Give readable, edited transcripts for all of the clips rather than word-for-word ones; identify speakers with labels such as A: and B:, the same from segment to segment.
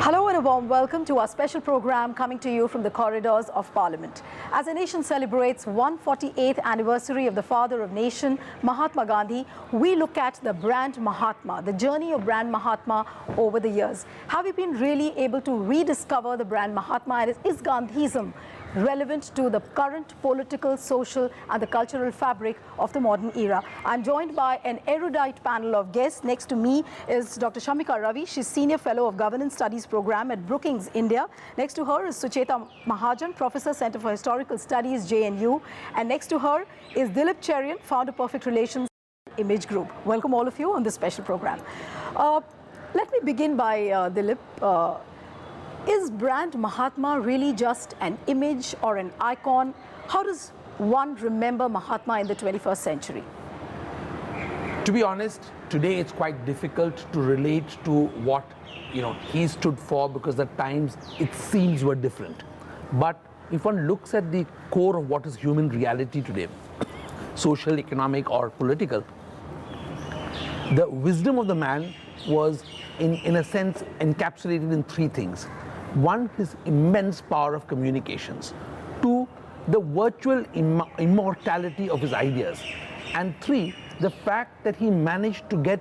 A: Hello and a warm welcome to our special program coming to you from the corridors of Parliament. As the nation celebrates 148th anniversary of the father of nation, Mahatma Gandhi, we look at the brand Mahatma, the journey of brand Mahatma over the years. Have we been really able to rediscover the brand Mahatma, and is Gandhism relevant to the current political, social and the cultural fabric of the modern era? I'm joined by an erudite panel of guests. Next to me is Dr. Shamika Ravi. She's Senior Fellow of Governance Studies Program at Brookings, India. Next to her is Sucheta Mahajan, Professor, Center for Historical Studies, JNU. And next to her is Dilip Cherian, Founder, Perfect Relations Image Group. Welcome all of you on this special program. Let me begin by Dilip. Is brand Mahatma really just an image or an icon? How does one remember Mahatma in the 21st century?
B: To be honest, today it's quite difficult to relate to what he stood for, because the times, it seems, were different. But if one looks at the core of what is human reality today, social, economic or political, the wisdom of the man was in a sense encapsulated in three things. One, his immense power of communications. Two, the virtual immortality of his ideas. And three, the fact that he managed to get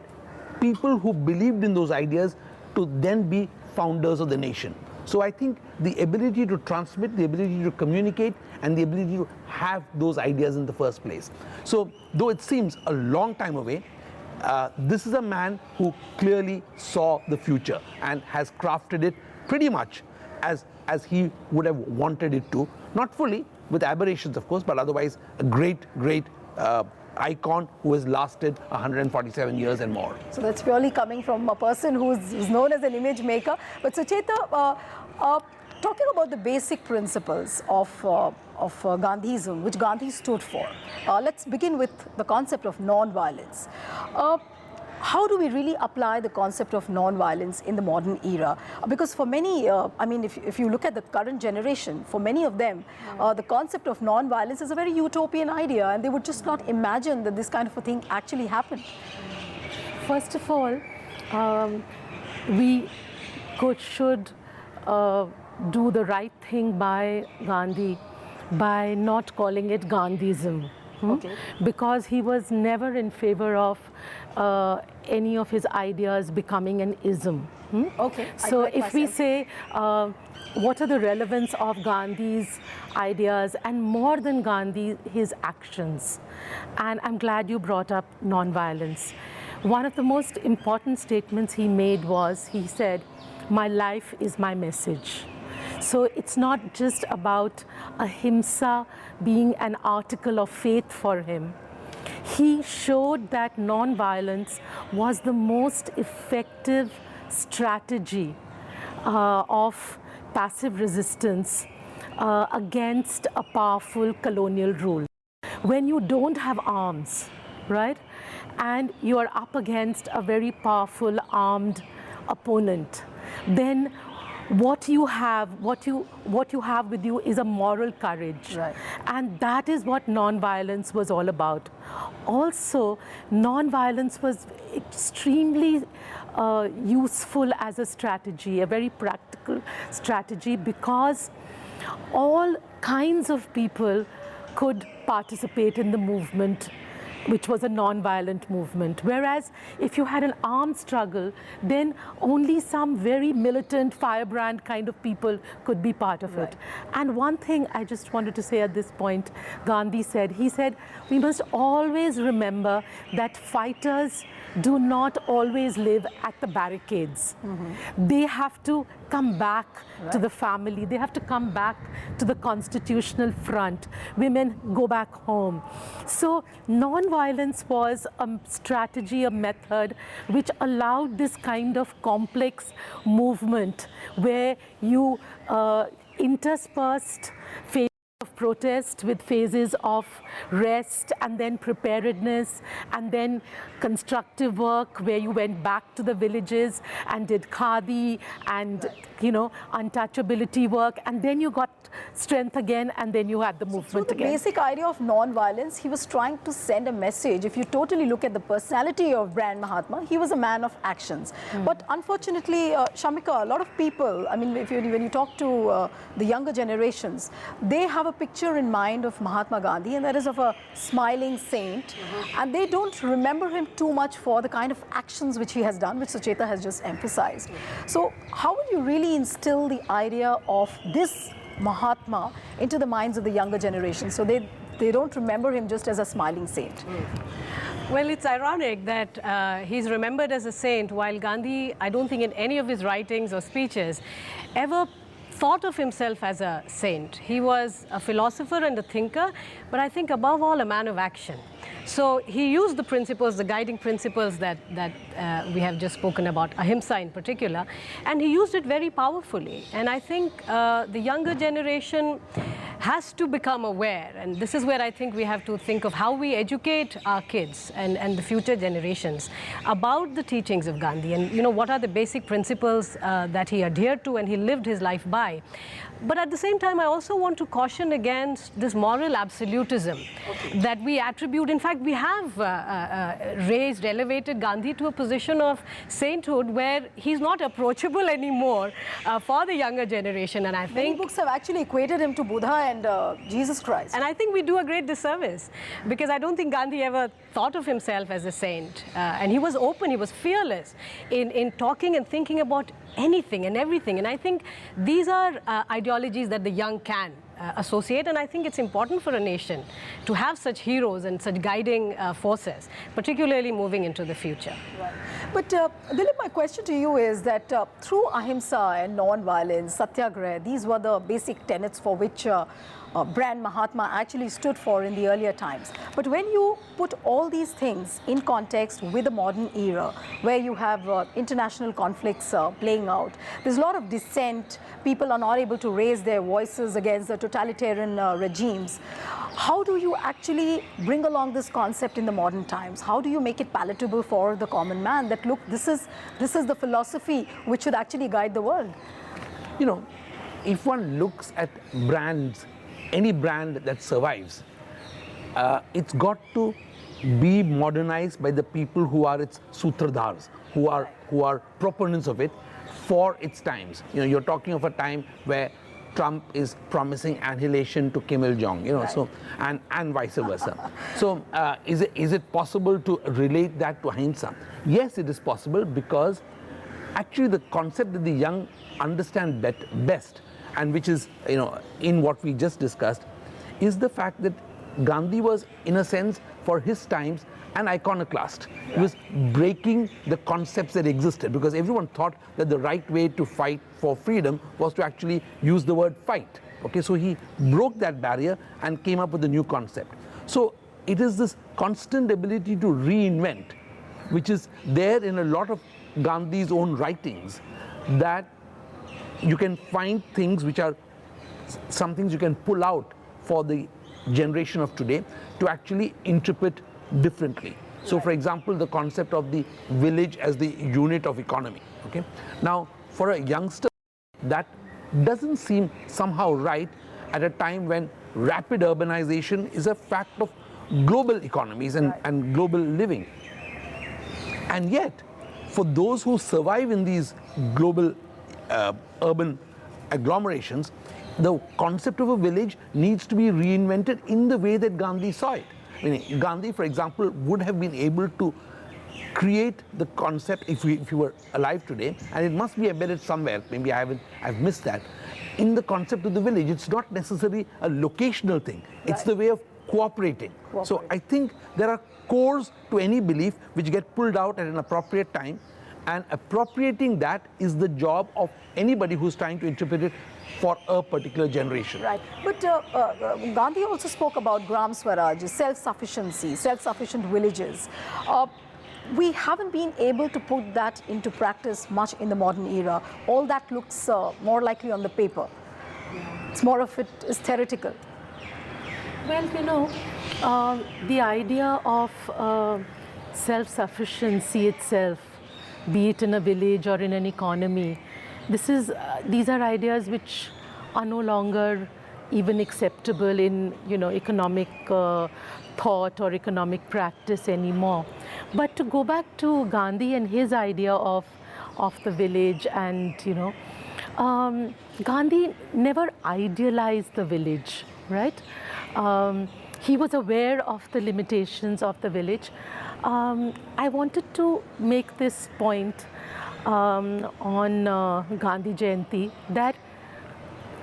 B: people who believed in those ideas to then be founders of the nation. So I think the ability to transmit, the ability to communicate, and the ability to have those ideas in the first place. So though it seems a long time away, this is a man who clearly saw the future and has crafted it pretty much as he would have wanted it to. Not fully, with aberrations of course, but otherwise a great icon who has lasted 147 years and more.
A: So that's purely coming from a person who's known as an image maker. But Sucheta, talking about the basic principles of Gandhism, which Gandhi stood for, let's begin with the concept of non-violence. How do we really apply the concept of non-violence in the modern era? Because for many, I mean, if you look at the current generation, for many of them, the concept of non-violence is a very utopian idea, and they would just not imagine that this kind of a thing actually happened.
C: First of all, we should do the right thing by Gandhi by not calling it Gandhism. Okay. Because he was never in favor of any of his ideas becoming an ism.
A: Okay.
C: So if we say, what are the relevance of Gandhi's ideas, and more than Gandhi, his actions? And I'm glad you brought up non-violence. One of the most important statements he made was, he said, "My life is my message." So it's not just about ahimsa being an article of faith for him. He showed that non-violence was the most effective strategy of passive resistance against a powerful colonial rule. When you don't have arms, right, and you are up against a very powerful armed opponent, then what you have with you is a moral courage.
A: Right.
C: And that is what non-violence was all about. Also, non-violence was extremely useful as a strategy, a very practical strategy, because all kinds of people could participate in the movement, which was a non-violent movement. Whereas if you had an armed struggle, then only some very militant, firebrand kind of people could be part of it. And one thing I just wanted to say at this point, Gandhi said, he said, we must always remember that fighters do not always live at the barricades. They have to come back to the family. They have to come back to the constitutional front. Women go back home. So non-violence was a strategy, a method which allowed this kind of complex movement where you interspersed faith of protest with phases of rest and then preparedness and then constructive work where you went back to the villages and did khadi and untouchability work, and then you got strength again, and then you had the movement again.
A: The basic idea of non-violence, he was trying to send a message. If you totally look at the personality of Brand Mahatma, he was a man of actions. But unfortunately, Shamika, a lot of people, I mean, when you talk to the younger generations, they have a picture in mind of Mahatma Gandhi, and that is of a smiling saint, and they don't remember him too much for the kind of actions which he has done, which Sucheta has just emphasized. So how will you really instill the idea of this Mahatma into the minds of the younger generation so they don't remember him just as a smiling saint?
D: Well, it's ironic that he's remembered as a saint, while Gandhi, I don't think in any of his writings or speeches, ever thought of himself as a saint. He was a philosopher and a thinker, but I think above all a man of action. So he used the principles, the guiding principles that we have just spoken about, ahimsa in particular, and he used it very powerfully. And I think the younger generation has to become aware, and this is where I think we have to think of how we educate our kids and the future generations about the teachings of Gandhi, and what are the basic principles that he adhered to and he lived his life by. But at the same time, I also want to caution against this moral absolutism that we attribute. In fact, we have elevated Gandhi to a position of sainthood where he's not approachable anymore for the younger generation. And I think
A: many books have actually equated him to Buddha and Jesus Christ.
D: And I think we do a great disservice, because I don't think Gandhi ever thought of himself as a saint. And he was open, he was fearless in talking and thinking about anything and everything. And I think these are ideologies that the young can associate, and I think it's important for a nation to have such heroes and such guiding forces, particularly moving into the future.
A: Right. But Dilip, my question to you is that through ahimsa and non-violence, satyagraha, these were the basic tenets for which Brand Mahatma actually stood for in the earlier times. But when you put all these things in context with the modern era, where you have international conflicts playing out, there's a lot of dissent, people are not able to raise their voices against the totalitarian regimes. How do you actually bring along this concept in the modern times? How do you make it palatable for the common man that, look, this is the philosophy which should actually guide the world?
B: If one looks at brands, any brand that survives, it's got to be modernized by the people who are its sutradhars, who are proponents of it for its times. You're talking of a time where Trump is promising annihilation to Kim Il-jong,
A: right.
B: So and vice versa. So is it possible to relate that to ahimsa? Yes, it is possible, because actually the concept that the young understand best, and which is, in what we just discussed, is the fact that Gandhi was, in a sense, for his times, an iconoclast. He was breaking the concepts that existed, because everyone thought that the right way to fight for freedom was to actually use the word fight. Okay, so he broke that barrier and came up with a new concept. So it is this constant ability to reinvent, which is there in a lot of Gandhi's own writings, that you can find things which are some things you can pull out for the generation of today to actually interpret differently. So for example, the concept of the village as the unit of economy. Okay, now for a youngster, that doesn't seem somehow right at a time when rapid urbanization is a fact of global economies and global living. And yet, for those who survive in these global urban agglomerations, the concept of a village needs to be reinvented in the way that Gandhi saw it. Gandhi, for example, would have been able to create the concept if he were alive today, and it must be embedded somewhere, maybe I've missed that, in the concept of the village. It's not necessarily a locational thing, it's the way of cooperating. So I think there are cores to any belief which get pulled out at an appropriate time, and appropriating that is the job of anybody who's trying to interpret it for a particular generation.
A: Right. But Gandhi also spoke about Gram Swaraj, self-sufficiency, self-sufficient villages. We haven't been able to put that into practice much in the modern era. All that looks more likely on the paper. It's more of it is theoretical.
C: Well, you know, the idea of self-sufficiency itself, be it in a village or in an economy, these are ideas which are no longer even acceptable in, you know, economic thought or economic practice anymore. But to go back to Gandhi and his idea of the village, and, you know, Gandhi never idealized the village, right? He was aware of the limitations of the village. I wanted to make this point on Gandhi Jayanti, that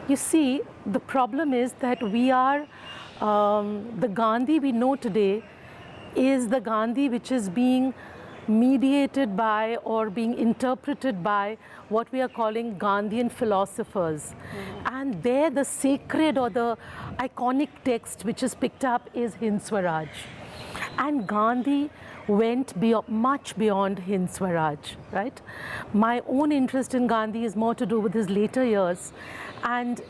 C: you see, the problem is that we are, the Gandhi we know today is the Gandhi which is being mediated by or being interpreted by what we are calling Gandhian philosophers. And there the sacred or the iconic text which is picked up is Hind Swaraj. And Gandhi went much beyond Hind Swaraj, right? My own interest in Gandhi is more to do with his later years. And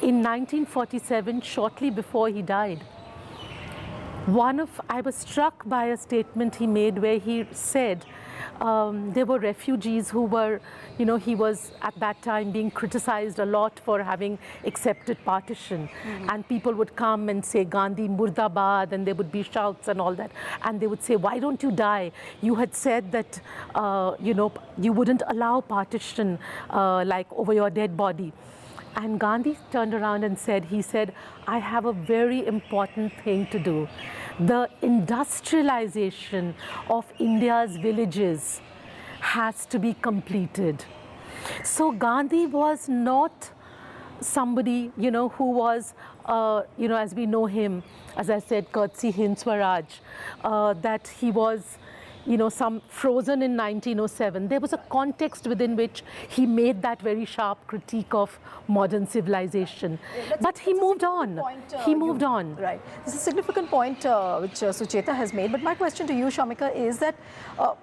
C: in 1947, shortly before he died, I was struck by a statement he made where he said there were refugees who were, you know, he was at that time being criticized a lot for having accepted partition. And people would come and say, Gandhi Murdabad, and there would be shouts and all that. And they would say, why don't you die? You had said that, you know, you wouldn't allow partition like over your dead body. And Gandhi turned around and said, I have a very important thing to do. The industrialization of India's villages has to be completed. So Gandhi was not somebody, you know, who was, you know, as we know him, as I said, courtesy Hind Swaraj, that he was, you know, some frozen in 1907. There was a context within which he made that very sharp critique of modern civilization. But he moved on. He moved on.
A: Right. This is a significant point which Sucheta has made. But my question to you, Shamika, is that,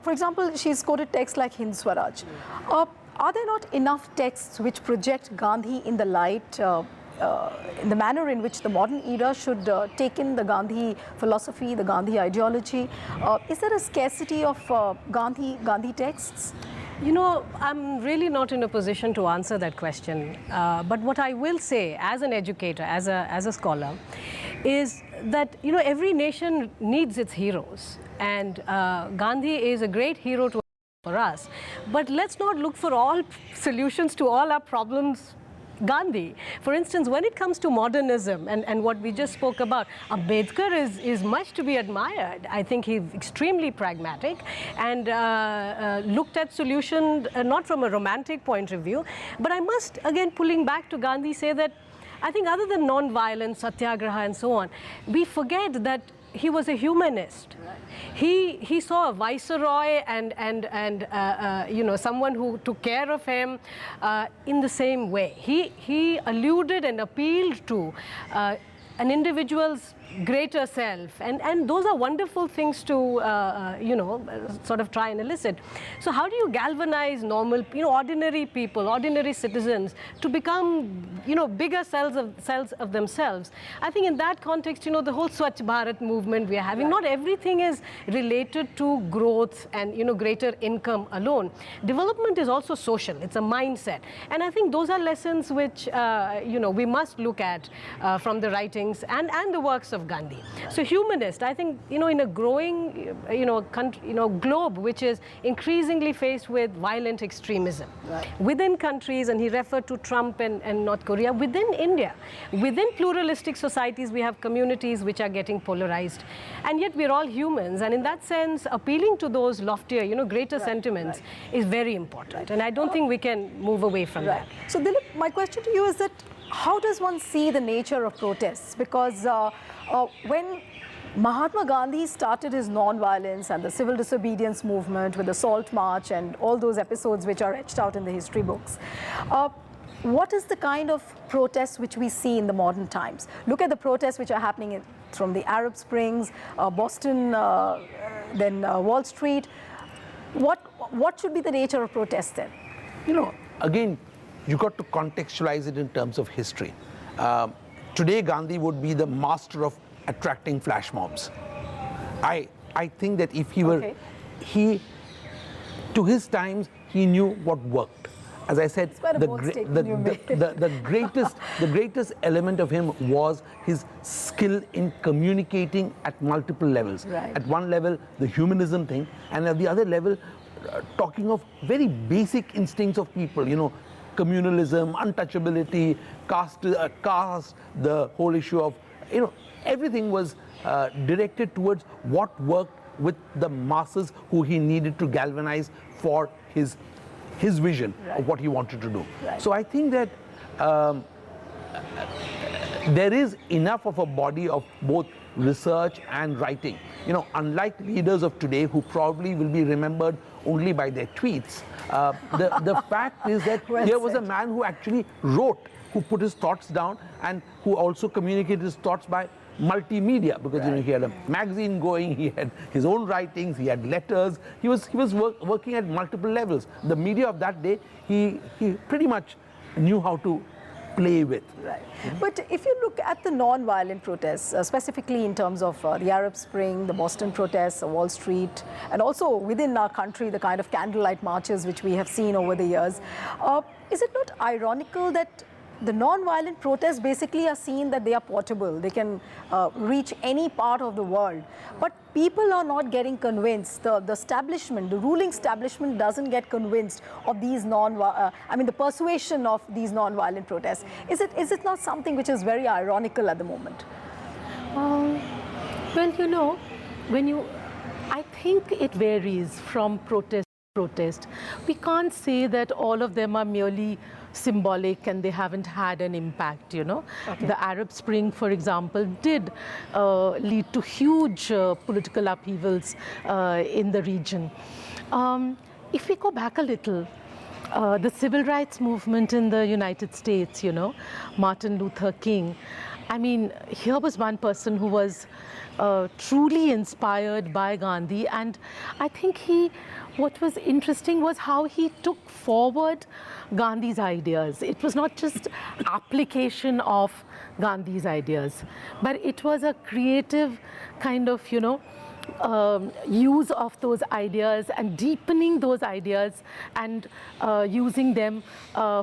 A: for example, she's quoted texts like Hind Swaraj. Are there not enough texts which project Gandhi in the light in the manner in which the modern era should take in the Gandhi philosophy, the Gandhi ideology? Is there a scarcity of Gandhi texts?
D: You know, I'm really not in a position to answer that question. But what I will say as an educator, as a scholar, is that, you know, every nation needs its heroes. And Gandhi is a great hero for us. But let's not look for all solutions to all our problems Gandhi. For instance, when it comes to modernism and what we just spoke about, Ambedkar is much to be admired. I think he's extremely pragmatic and looked at solutions not from a romantic point of view. But I must, again, pulling back to Gandhi, say that I think other than non-violence, satyagraha and so on, we forget that he was a humanist. He saw a viceroy and you know, someone who took care of him in the same way. He alluded and appealed to an individual's greater self, and those are wonderful things to you know, sort of try and elicit. So how do you galvanize normal, you know, ordinary people, ordinary citizens to become, you know, bigger selves of themselves? I think in that context, you know, the whole Swachh Bharat movement we are having, not everything is related to growth and, you know, greater income alone. Development is also social. It's a mindset, and I think those are lessons which you know, we must look at from the writings and the works of Gandhi. So humanist, I think, you know, in a growing, you know, country, you know, globe which is increasingly faced with violent extremism within countries, and he referred to Trump and North Korea, within India, within pluralistic societies we have communities which are getting polarized, and yet we're all humans, and in that sense appealing to those loftier, you know, greater sentiments is very important, and I don't think we can move away from that.
A: So Dilip, my question to you is that how does one see the nature of protests? Because when Mahatma Gandhi started his non-violence and the civil disobedience movement with the Salt March and all those episodes which are etched out in the history books, what is the kind of protests which we see in the modern times? Look at the protests which are happening from the Arab Springs, Boston, then Wall Street. What should be the nature of protests then?
B: You know, again, you got to contextualize it in terms of history. Today, Gandhi would be the master of attracting flash mobs. I think that if he were,
A: Okay.
B: to his times, he knew what worked. As I said,
A: quite a bold statement you made.
B: the greatest element of him was his skill in communicating at multiple levels.
A: Right.
B: At one level, the humanism thing, and at the other level, talking of very basic instincts of people, you know, communalism, untouchability, caste, the whole issue of, you know, everything was directed towards what worked with the masses who he needed to galvanize for his vision of what he wanted to do.
A: Right.
B: So I think that there is enough of a body of both research and writing. You know, unlike leaders of today who probably will be remembered only by their tweets, the fact is that
A: Well
B: here was a
A: said.
B: man who actually wrote, who put his thoughts down, and who also communicated his thoughts by multimedia, because you know, he had a magazine going, he had his own writings, he had letters, he was working at multiple levels. The media of that day, he pretty much knew how to play with.
A: Right. But if you look at the non-violent protests, specifically in terms of the Arab Spring, the Boston protests, Wall Street, and also within our country, the kind of candlelight marches which we have seen over the years, is it not ironical that the non-violent protests basically are seen that they are portable, they can reach any part of the world, but people are not getting convinced, the establishment, the ruling establishment doesn't get convinced of these the persuasion of these non-violent protests. Is it not something which is very ironical at the moment?
C: Well, you know, I think it varies from protest to protest. We can't say that all of them are merely symbolic and they haven't had an impact, you know.
A: Okay.
C: The Arab Spring, for example, did lead to huge political upheavals in the region. If we go back a little, the civil rights movement in the United States, you know, Martin Luther King, I mean, here was one person who was truly inspired by Gandhi, and I think what was interesting was how he took forward Gandhi's ideas. It was not just application of Gandhi's ideas, but it was a creative kind of, you know, use of those ideas and deepening those ideas and using them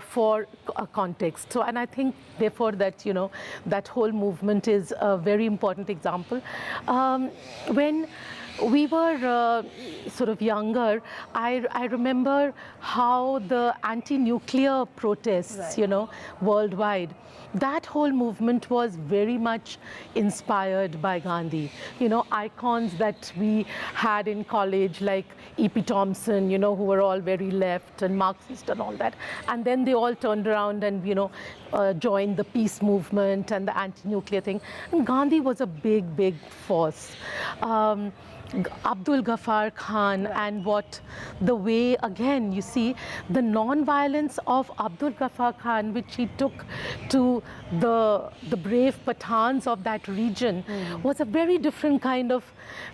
C: for a context. So, and I think therefore that, you know, that whole movement is a very important example. When we were sort of younger, I remember how the anti-nuclear protests,
A: Right.
C: you know, worldwide, that whole movement was very much inspired by Gandhi. You know, icons that we had in college like E.P. Thompson, you know, who were all very left and Marxist and all that. And then they all turned around and, you know, joined the peace movement and the anti-nuclear thing. And Gandhi was a big, big force. Abdul Ghaffar Khan, and the way, again, you see, the non-violence of Abdul Ghaffar Khan, which he took to the brave Pathans of that region, was a very different kind of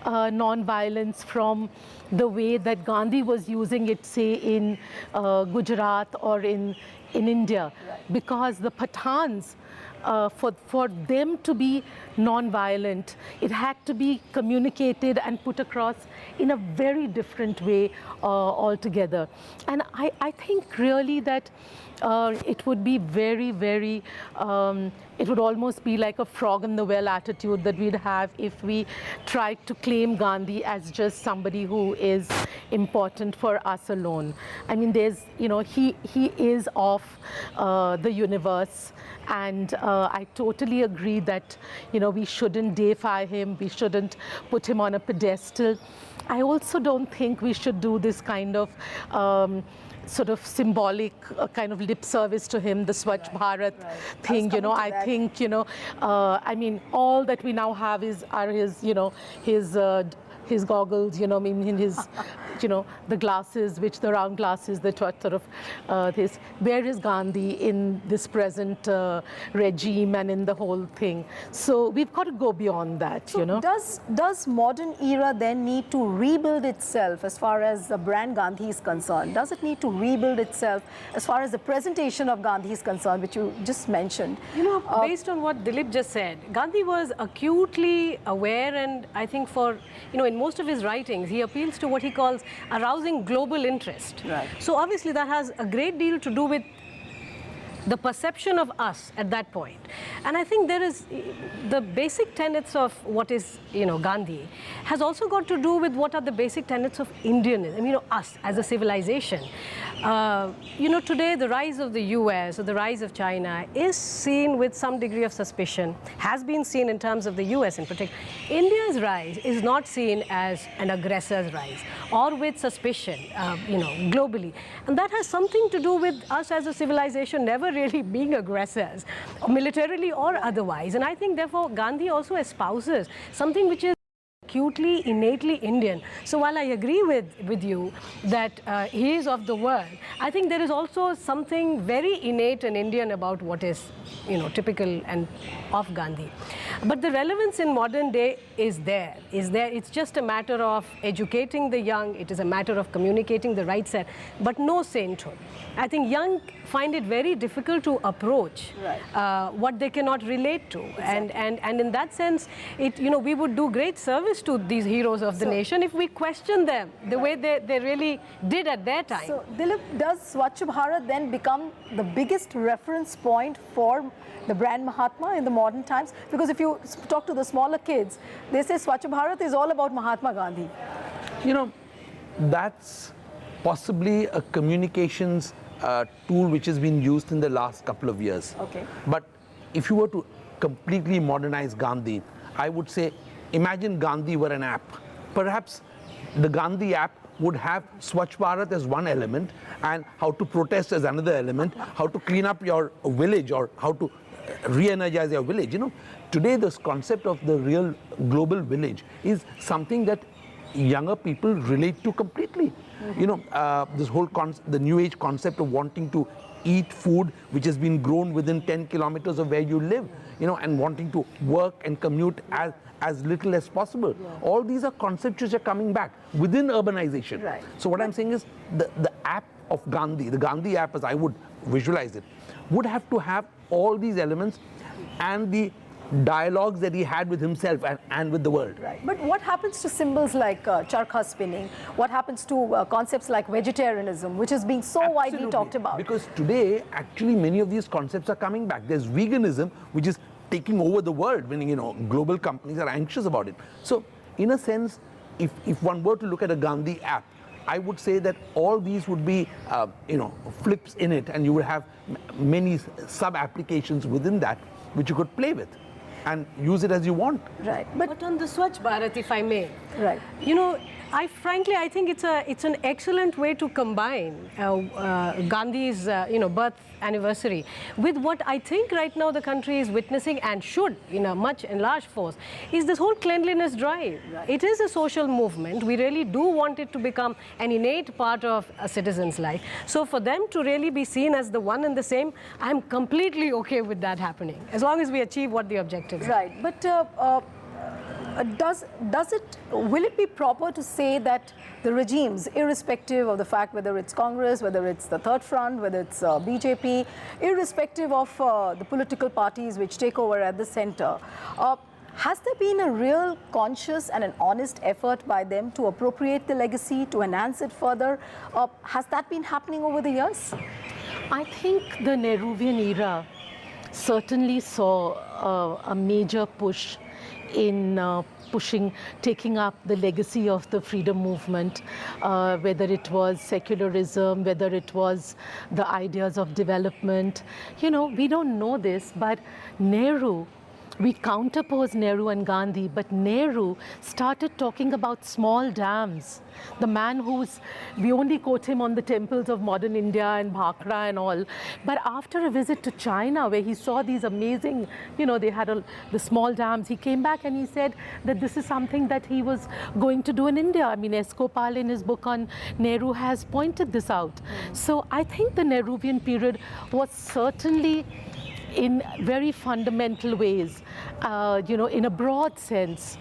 C: non-violence from the way that Gandhi was using it, say, in Gujarat or in India. Right. Because the Pathans, for them to be non-violent, it had to be communicated and put across in a very different way altogether. And I think really that it would be very, very, it would almost be like a frog in the well attitude that we'd have if we tried to claim Gandhi as just somebody who is important for us alone. I mean, there's, you know, he is of the universe, and I totally agree that, you know, we shouldn't deify him, we shouldn't put him on a pedestal. I also don't think we should do this kind of sort of symbolic kind of lip service to him, the Swachh Bharat thing, you know. I think, you know, I mean, all that we now have are his, you know, his goggles, you know, I mean, his the glasses, the round glasses, the sort of this. Where is Gandhi in this present regime and in the whole thing? So we've got to go beyond that,
A: So does modern era then need to rebuild itself as far as the brand Gandhi is concerned? Does it need to rebuild itself as far as the presentation of Gandhi is concerned, which you just mentioned?
D: Based on what Dilip just said, Gandhi was acutely aware, and I think in most of his writings, he appeals to what he calls arousing global interest.
A: Right.
D: So obviously that has a great deal to do with the perception of us at that point. And I think there is the basic tenets of what is, Gandhi has also got to do with what are the basic tenets of Indianism, us as a civilization. Today the rise of the US or the rise of China is seen with some degree of suspicion, has been seen in terms of the US in particular. India's rise is not seen as an aggressor's rise or with suspicion, globally. And that has something to do with us as a civilization never really being aggressors, militarily or otherwise. And I think, therefore, Gandhi also espouses something which is acutely, innately Indian. So while I agree with you that he is of the world, I think there is also something very innate and Indian about what is, typical and of Gandhi. But the relevance in modern day is there. It's just a matter of educating the young. It is a matter of communicating the right set, but no sainthood. I think young find it very difficult to approach what they cannot relate to. Exactly. And in that sense, we would do great service to these heroes of the nation if we question them the way they really did at their time.
A: So, Dilip, does Swachh Bharat then become the biggest reference point for the brand Mahatma in the modern times? Because if you talk to the smaller kids, they say Swachh Bharat is all about Mahatma Gandhi.
B: That's possibly a communications tool which has been used in the last couple of years.
A: Okay.
B: But if you were to completely modernize Gandhi, I would say, imagine Gandhi were an app. Perhaps the Gandhi app would have Swachh Bharat as one element and how to protest as another element, how to clean up your village or how to re-energize your village. Today this concept of the real global village is something that younger people relate to completely. This whole the new age concept of wanting to eat food which has been grown within 10 kilometers of where you live, and wanting to work and commute as little as possible. Yeah. All these are concepts which are coming back within urbanization.
A: Right.
B: So what I'm saying is the app of Gandhi, the Gandhi app as I would visualize it, would have to have all these elements and the dialogues that he had with himself and with the world.
A: Right. But what happens to symbols like charkha spinning? What happens to concepts like vegetarianism, which is being so widely talked about?
B: Because today, actually, many of these concepts are coming back. There's veganism, which is taking over the world, meaning, global companies are anxious about it. So, in a sense, if one were to look at a Gandhi app, I would say that all these would be, flips in it, and you would have many sub-applications within that, which you could play with and use it as you want.
A: Right.
D: But on the Swachh Bharat, if I may,
A: right.
D: I think it's an excellent way to combine Gandhi's birth anniversary with what I think right now the country is witnessing and should, in a much enlarged force, is this whole cleanliness drive. Right. It is a social movement. We really do want it to become an innate part of a citizen's life. So for them to really be seen as the one and the same, I'm completely okay with that happening, as long as we achieve what the objectives are.
A: Right. But will it be proper to say that the regimes, irrespective of the fact whether it's Congress, whether it's the Third Front, whether it's BJP, irrespective of the political parties which take over at the center, has there been a real conscious and an honest effort by them to appropriate the legacy, to enhance it further? Has that been happening over the years?
C: I think the Nehruvian era certainly saw a major push in taking up the legacy of the freedom movement, whether it was secularism, whether it was the ideas of development. We don't know this, but Nehru we counterposed Nehru and Gandhi, but Nehru started talking about small dams. The man we only quote him on the temples of modern India and Bhakra and all. But after a visit to China, where he saw these amazing, they had the small dams, he came back and he said that this is something that he was going to do in India. I mean, S. Gopal in his book on Nehru has pointed this out. So I think the Nehruvian period was certainly, in very fundamental ways, in a broad sense,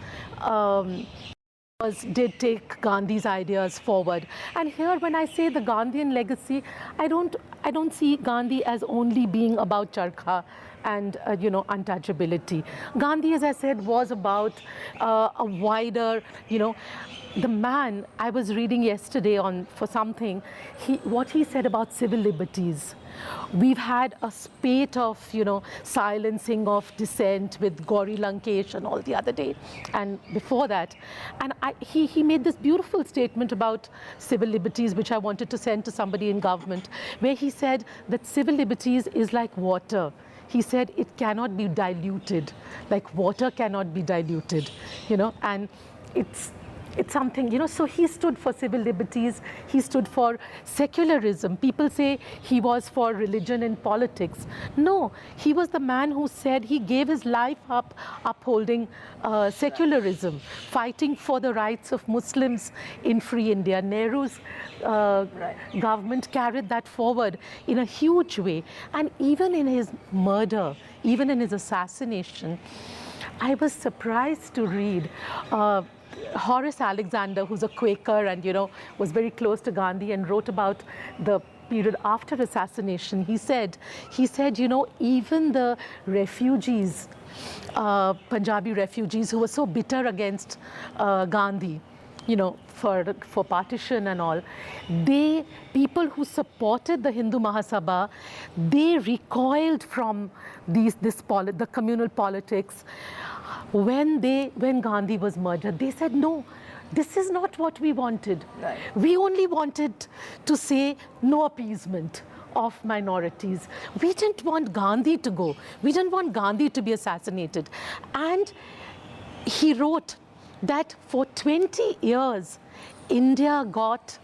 C: did take Gandhi's ideas forward. And here, when I say the Gandhian legacy, I don't see Gandhi as only being about charkha and untouchability. Gandhi, as I said, was about a wider, the man. I was reading yesterday for something, what he said about civil liberties. We've had a spate of, silencing of dissent with Gauri Lankesh and all the other day, and before that. And he made this beautiful statement about civil liberties, which I wanted to send to somebody in government, where he said that civil liberties is like water. He said it cannot be diluted, like water cannot be diluted, and it's something, so he stood for civil liberties, he stood for secularism. People say he was for religion and politics. No, he was the man who said he gave his life up upholding secularism, fighting for the rights of Muslims in free India. Nehru's government carried that forward in a huge way. And even in his murder, even in his assassination, I was surprised to read Horace Alexander, who's a Quaker and, was very close to Gandhi and wrote about the period after assassination. He said, even the refugees, Punjabi refugees who were so bitter against Gandhi, for partition and all, people who supported the Hindu Mahasabha, they recoiled from the communal politics. When Gandhi was murdered, they said, no, this is not what we wanted. Right. We only wanted to say no appeasement of minorities. We didn't want Gandhi to go. We didn't want Gandhi to be assassinated. And he wrote that for 20 years, India got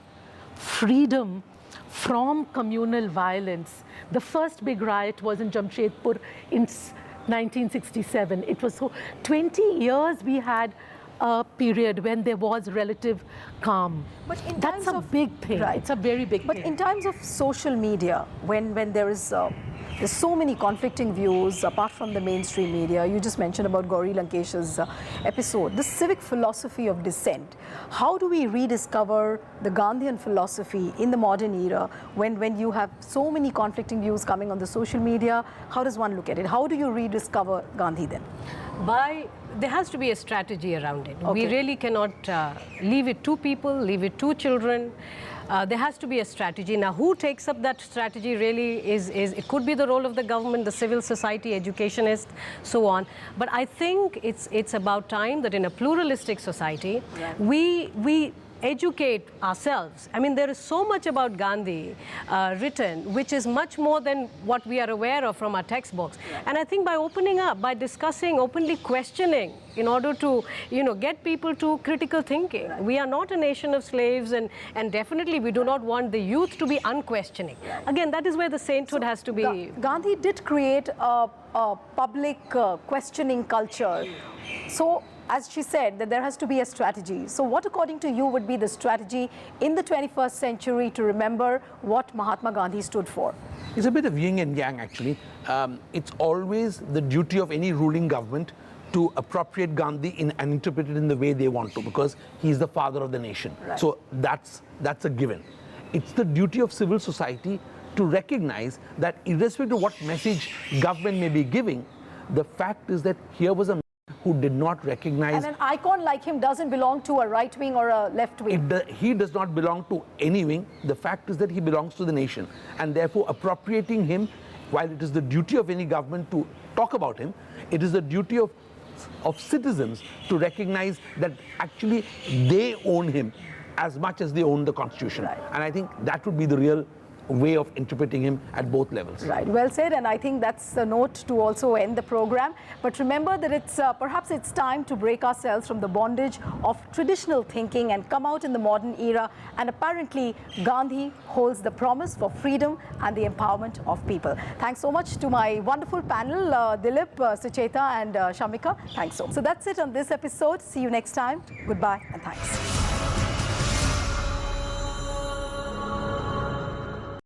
C: freedom from communal violence. The first big riot was in Jamshedpur in 1967. It was 20 years we had a period when there was relative calm.
A: But
C: that's a big thing. Right. It's a very big thing.
A: But in times of social media, when there's so many conflicting views apart from the mainstream media, you just mentioned about Gauri Lankesh's episode, the civic philosophy of dissent. How do we rediscover the Gandhian philosophy in the modern era when you have so many conflicting views coming on the social media? How does one look at it? How do you rediscover Gandhi then?
D: There has to be a strategy around it.
A: Okay.
D: We really cannot leave it to people, leave it to children. There has to be a strategy. Now, who takes up that strategy really is it could be the role of the government, the civil society, educationists, so on. But I think it's about time that in a pluralistic society, we educate ourselves. I mean, there is so much about Gandhi written, which is much more than what we are aware of from our textbooks. And I think by opening up, by discussing, openly questioning, in order to, get people to critical thinking. We are not a nation of slaves, and definitely we do not want the youth to be unquestioning. Again, that is where the sainthood has to be.
A: Gandhi did create a public questioning culture. So, as she said, that there has to be a strategy. So what, according to you, would be the strategy in the 21st century to remember what Mahatma Gandhi stood for?
B: It's a bit of yin and yang, actually. It's always the duty of any ruling government to appropriate Gandhi and interpret it in the way they want to, because he's the father of the nation. Right. So that's a given. It's the duty of civil society to recognize that irrespective of what message government may be giving, the fact is that here was a who did not recognize...
A: And an icon like him doesn't belong to a right wing or a left wing.
B: He does not belong to any wing. The fact is that he belongs to the nation. And therefore appropriating him, while it is the duty of any government to talk about him, it is the duty of citizens to recognize that actually they own him as much as they own the Constitution. Right. And I think that would be the real way of interpreting him at both levels.
A: Right, well said, and I think that's a note to also end the program. But remember that it's perhaps it's time to break ourselves from the bondage of traditional thinking and come out in the modern era. And apparently, Gandhi holds the promise for freedom and the empowerment of people. Thanks so much to my wonderful panel, Dilip, Sucheta, and Shamika. Thanks so much. So that's it on this episode. See you next time. Goodbye and thanks.